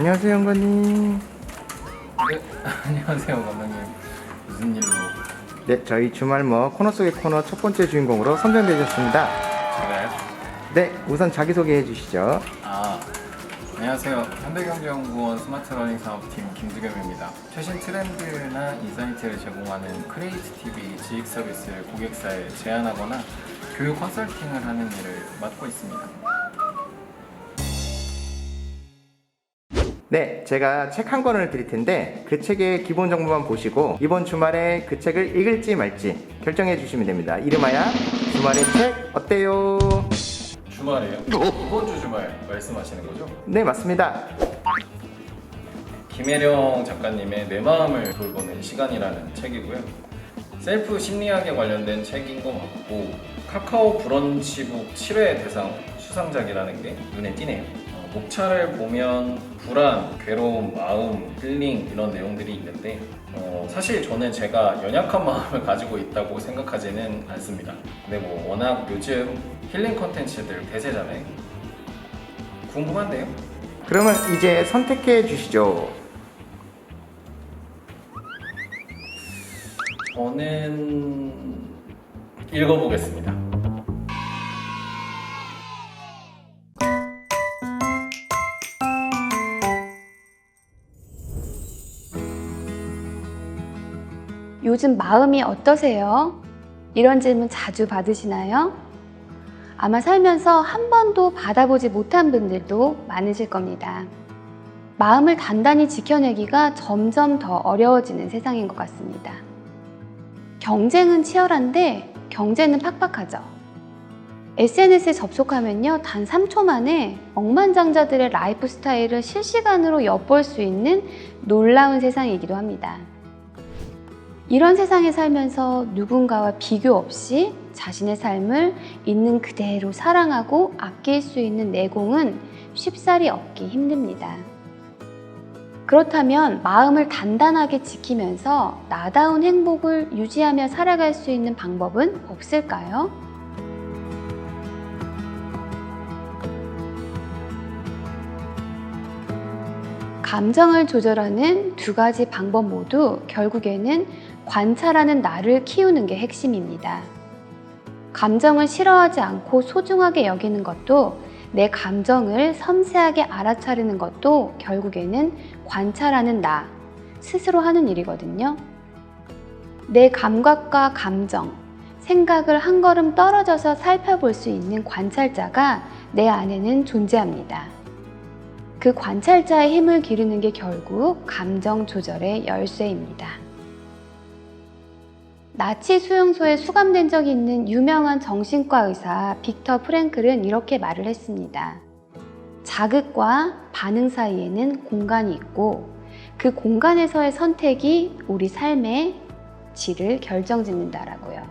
안녕하세요, 영관님. 네, 안녕하세요, 감독님. 무슨 일로? 네, 저희 주말뭐 코너 속의 코너 첫 번째 주인공으로 선정되셨습니다. 제가요? 네, 우선 자기소개해 주시죠. 안녕하세요. 현대경제연구원 스마트러닝 사업팀 김두겸입니다. 최신 트렌드나 인사이트를 제공하는 크리에이트 TV 지식 서비스를 고객사에 제안하거나 교육 컨설팅을 하는 일을 맡고 있습니다. 네, 제가 책 한 권을 드릴 텐데 그 책의 기본 정보만 보시고 이번 주말에 그 책을 읽을지 말지 결정해 주시면 됩니다. 이름하여 주말의 책 어때요? 주말에요? 이번 주 주말 말씀하시는 거죠? 네, 맞습니다. 김혜령 작가님의 내 마음을 돌보는 시간이라는 책이고요. 셀프 심리학에 관련된 책인 것 같고 카카오 브런치북 7회 대상 수상작이라는 게 눈에 띄네요. 목차를 보면 불안, 괴로움, 마음, 힐링 이런 내용들이 있는데 사실 저는 제가 연약한 마음을 가지고 있다고 생각하지는 않습니다. 근데 뭐 워낙 요즘 힐링 컨텐츠들 대세잖아요. 궁금한데요? 그러면 이제 선택해 주시죠. 저는 읽어보겠습니다. 요즘 마음이 어떠세요? 이런 질문 자주 받으시나요? 아마 살면서 한 번도 받아보지 못한 분들도 많으실 겁니다. 마음을 단단히 지켜내기가 점점 더 어려워지는 세상인 것 같습니다. 경쟁은 치열한데 경제는 팍팍하죠. SNS에 접속하면요, 단 3초 만에 억만장자들의 라이프 스타일을 실시간으로 엿볼 수 있는 놀라운 세상이기도 합니다. 이런 세상에 살면서 누군가와 비교 없이 자신의 삶을 있는 그대로 사랑하고 아낄 수 있는 내공은 쉽사리 얻기 힘듭니다. 그렇다면 마음을 단단하게 지키면서 나다운 행복을 유지하며 살아갈 수 있는 방법은 없을까요? 감정을 조절하는 두 가지 방법 모두 결국에는 관찰하는 나를 키우는 게 핵심입니다. 감정을 싫어하지 않고 소중하게 여기는 것도, 내 감정을 섬세하게 알아차리는 것도 결국에는 관찰하는 나 스스로 하는 일이거든요. 내 감각과 감정, 생각을 한 걸음 떨어져서 살펴볼 수 있는 관찰자가 내 안에는 존재합니다. 그 관찰자의 힘을 기르는 게 결국 감정 조절의 열쇠입니다. 나치 수용소에 수감된 적이 있는 유명한 정신과 의사 빅터 프랭클은 이렇게 말을 했습니다. 자극과 반응 사이에는 공간이 있고 그 공간에서의 선택이 우리 삶의 질을 결정짓는다라고요.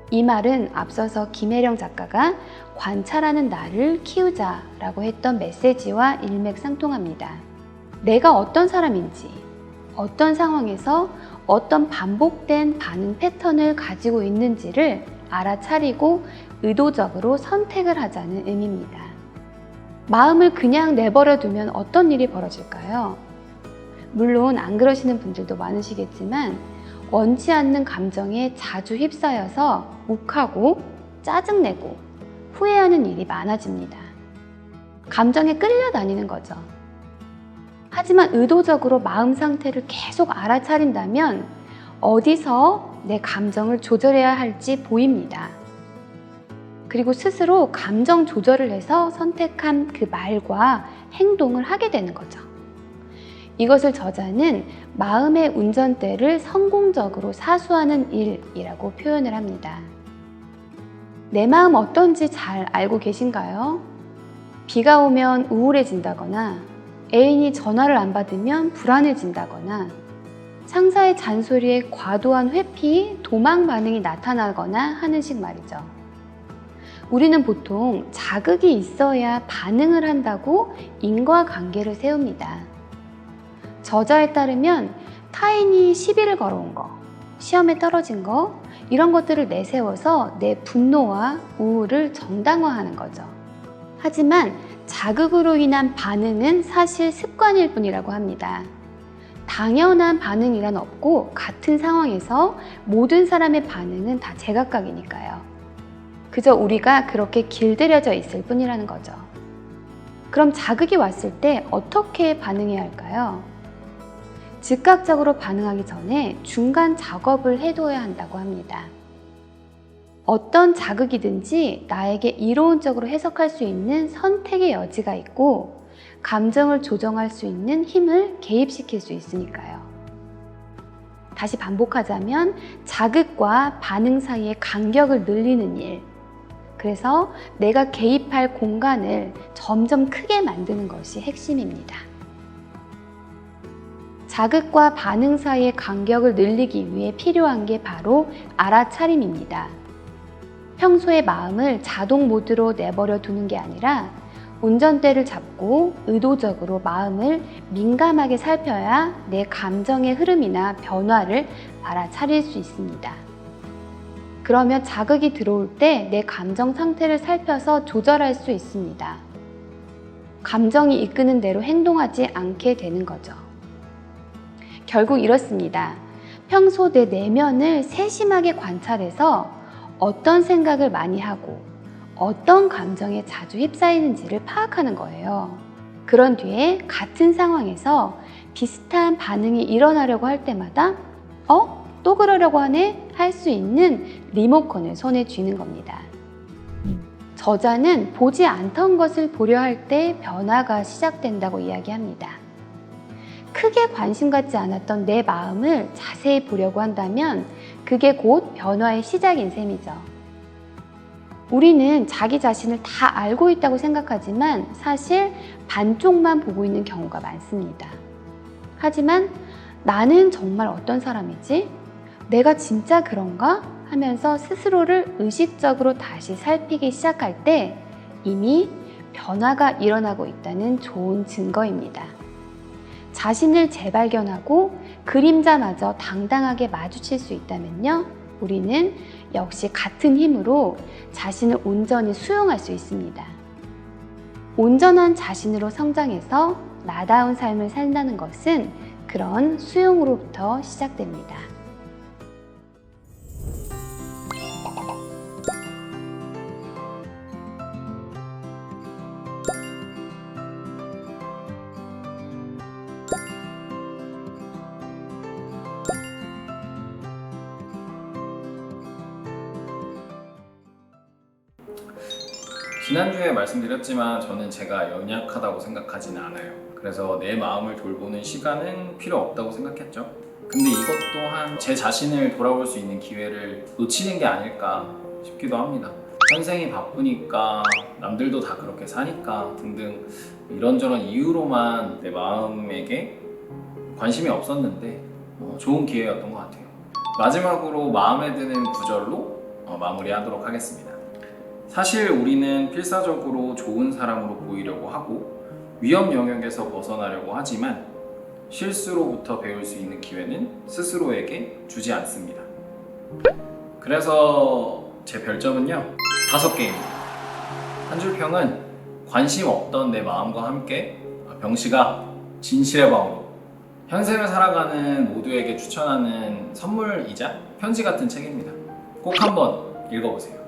이 말은 앞서서 김혜령 작가가 관찰하는 나를 키우자라고 했던 메시지와 일맥상통합니다. 내가 어떤 사람인지, 어떤 상황에서 어떤 반복된 반응 패턴을 가지고 있는지를 알아차리고 의도적으로 선택을 하자는 의미입니다. 마음을 그냥 내버려 두면 어떤 일이 벌어질까요? 물론 안 그러시는 분들도 많으시겠지만 원치 않는 감정에 자주 휩싸여서 욱하고 짜증내고 후회하는 일이 많아집니다. 감정에 끌려다니는 거죠. 하지만 의도적으로 마음 상태를 계속 알아차린다면 어디서 내 감정을 조절해야 할지 보입니다. 그리고 스스로 감정 조절을 해서 선택한 그 말과 행동을 하게 되는 거죠. 이것을 저자는 마음의 운전대를 성공적으로 사수하는 일이라고 표현을 합니다. 내 마음 어떤지 잘 알고 계신가요? 비가 오면 우울해진다거나 애인이 전화를 안 받으면 불안해진다거나 상사의 잔소리에 과도한 회피, 도망 반응이 나타나거나 하는 식 말이죠. 우리는 보통 자극이 있어야 반응을 한다고 인과관계를 세웁니다. 저자에 따르면 타인이 시비를 걸어온 거, 시험에 떨어진 거, 이런 것들을 내세워서 내 분노와 우울을 정당화하는 거죠. 하지만 자극으로 인한 반응은 사실 습관일 뿐이라고 합니다. 당연한 반응이란 없고 같은 상황에서 모든 사람의 반응은 다 제각각이니까요. 그저 우리가 그렇게 길들여져 있을 뿐이라는 거죠. 그럼 자극이 왔을 때 어떻게 반응해야 할까요? 즉각적으로 반응하기 전에 중간 작업을 해둬야 한다고 합니다. 어떤 자극이든지 나에게 이론적으로 해석할 수 있는 선택의 여지가 있고 감정을 조정할 수 있는 힘을 개입시킬 수 있으니까요. 다시 반복하자면 자극과 반응 사이의 간격을 늘리는 일, 그래서 내가 개입할 공간을 점점 크게 만드는 것이 핵심입니다. 자극과 반응 사이의 간격을 늘리기 위해 필요한 게 바로 알아차림입니다. 평소에 마음을 자동 모드로 내버려 두는 게 아니라 운전대를 잡고 의도적으로 마음을 민감하게 살펴야 내 감정의 흐름이나 변화를 알아차릴 수 있습니다. 그러면 자극이 들어올 때 내 감정 상태를 살펴서 조절할 수 있습니다. 감정이 이끄는 대로 행동하지 않게 되는 거죠. 결국 이렇습니다. 평소 내 내면을 세심하게 관찰해서 어떤 생각을 많이 하고 어떤 감정에 자주 휩싸이는지를 파악하는 거예요. 그런 뒤에 같은 상황에서 비슷한 반응이 일어나려고 할 때마다 또 그러려고 하네? 할 수 있는 리모컨을 손에 쥐는 겁니다. 저자는 보지 않던 것을 보려 할 때 변화가 시작된다고 이야기합니다. 크게 관심 갖지 않았던 내 마음을 자세히 보려고 한다면 그게 곧 변화의 시작인 셈이죠. 우리는 자기 자신을 다 알고 있다고 생각하지만 사실 반쪽만 보고 있는 경우가 많습니다. 하지만 나는 정말 어떤 사람이지? 내가 진짜 그런가? 하면서 스스로를 의식적으로 다시 살피기 시작할 때 이미 변화가 일어나고 있다는 좋은 증거입니다. 자신을 재발견하고 그림자마저 당당하게 마주칠 수 있다면요, 우리는 역시 같은 힘으로 자신을 온전히 수용할 수 있습니다. 온전한 자신으로 성장해서 나다운 삶을 산다는 것은 그런 수용으로부터 시작됩니다. 지난주에 말씀드렸지만 저는 제가 연약하다고 생각하지는 않아요. 그래서 내 마음을 돌보는 시간은 필요 없다고 생각했죠. 근데 이것 또한 제 자신을 돌아볼 수 있는 기회를 놓치는 게 아닐까 싶기도 합니다. 현생이 바쁘니까 남들도 다 그렇게 사니까 등등 이런저런 이유로만 내 마음에게 관심이 없었는데 좋은 기회였던 것 같아요. 마지막으로 마음에 드는 구절로 마무리하도록 하겠습니다. 사실 우리는 필사적으로 좋은 사람으로 보이려고 하고 위험 영역에서 벗어나려고 하지만 실수로부터 배울 수 있는 기회는 스스로에게 주지 않습니다. 그래서 제 별점은요 5개입니다. 한 줄 평은 관심 없던 내 마음과 함께 병씨가 진실의 방으로 현생을 살아가는 모두에게 추천하는 선물이자 편지 같은 책입니다. 꼭 한번 읽어보세요.